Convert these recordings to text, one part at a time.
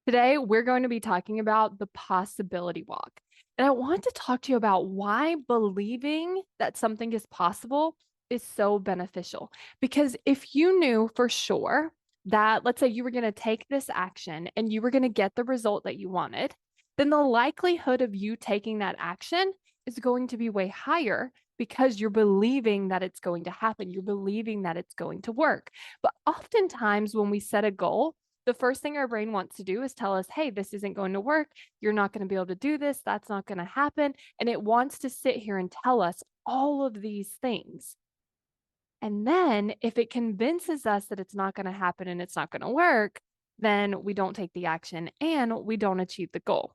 Today, we're going to be talking about the possibility walk. And I want to talk to you about why believing that something is possible is so beneficial. Because if you knew for sure that, let's say, you were going to take this action and you were going to get the result that you wanted, then the likelihood of you taking that action is going to be way higher because you're believing that it's going to happen. You're believing that it's going to work. But oftentimes, when we set a goal, the first thing our brain wants to do is tell us, hey, this isn't going to work. You're not going to be able to do this. That's not going to happen. And it wants to sit here and tell us all of these things. And then if it convinces us that it's not going to happen and it's not going to work, then we don't take the action and we don't achieve the goal.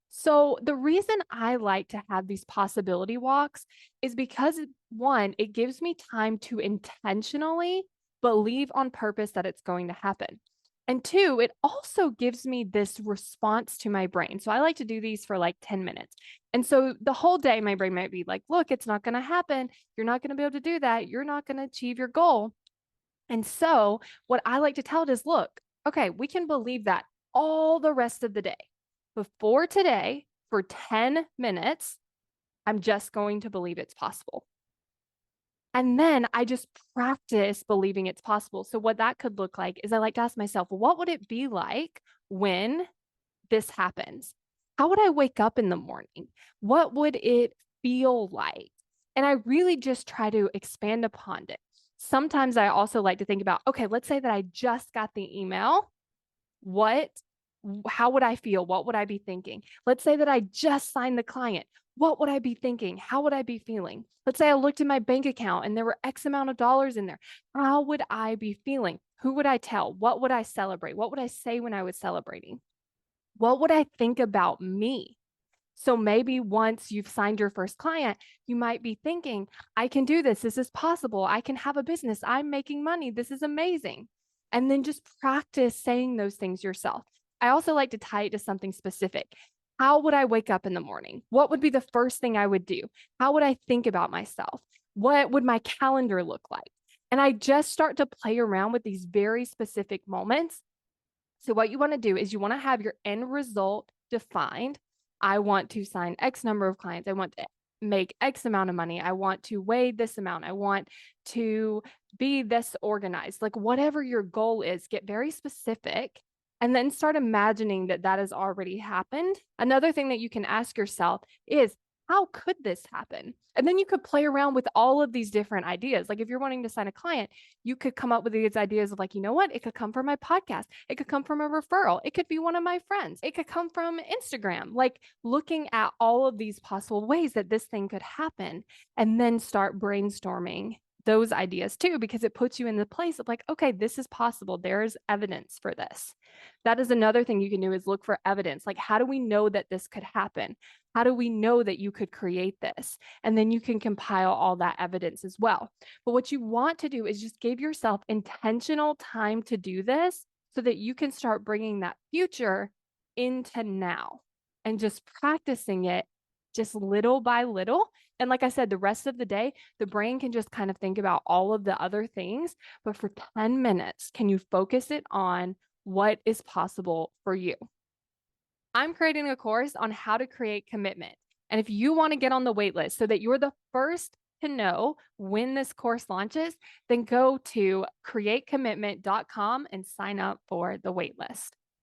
So, the reason I like to have these possibility walks is because one, it gives me time to intentionally believe on purpose that it's going to happen. And two, it also gives me this response to my brain. So, I like to do these for like 10 minutes. And so, the whole day, my brain might be like, look, it's not going to happen. You're not going to be able to do that. You're not going to achieve your goal. And so, what I like to tell it is, look, okay, we can believe that all the rest of the day. Before today, for 10 minutes, I'm just going to believe it's possible. And then I just practice believing it's possible. So, what that could look like is I like to ask myself, what would it be like when this happens? How would I wake up in the morning? What would it feel like? And I really just try to expand upon it. Sometimes I also like to think about, okay, let's say that I just got the email. What, how would I feel? What would I be thinking? Let's say that I just signed the client. What would I be thinking? How would I be feeling? Let's say I looked in my bank account and there were X amount of dollars in there. How would I be feeling? Who would I tell? What would I celebrate? What would I say when I was celebrating? What would I think about me? So maybe once you've signed your first client, you might be thinking, I can do this. This is possible. I can have a business. I'm making money. This is amazing. And then just practice saying those things yourself. I also like to tie it to something specific. How would I wake up in the morning? What would be the first thing I would do? How would I think about myself? What would my calendar look like? And I just start to play around with these very specific moments. So, what you want to do is you want to have your end result defined. I want to sign X number of clients. I want to make X amount of money. I want to weigh this amount. I want to be this organized. Like, whatever your goal is, get very specific and then start imagining that that has already happened. Another thing that you can ask yourself is, how could this happen? And then you could play around with all of these different ideas. Like if you're wanting to sign a client, you could come up with these ideas of like, you know what? It could come from my podcast. It could come from a referral. It could be one of my friends. It could come from Instagram. Like looking at all of these possible ways that this thing could happen and then start brainstorming those ideas too, because it puts you in the place of like, okay, this is possible. There's evidence for this. That is another thing you can do is look for evidence. Like, how do we know that this could happen? How do we know that you could create this? And then you can compile all that evidence as well. But what you want to do is just give yourself intentional time to do this so that you can start bringing that future into now and just practicing it just little by little. And like I said, the rest of the day, the brain can just kind of think about all of the other things. But for 10 minutes, can you focus it on what is possible for you? I'm creating a course on how to create commitment. And if you want to get on the wait list so that you're the first to know when this course launches, then go to createcommitment.com and sign up for the wait list.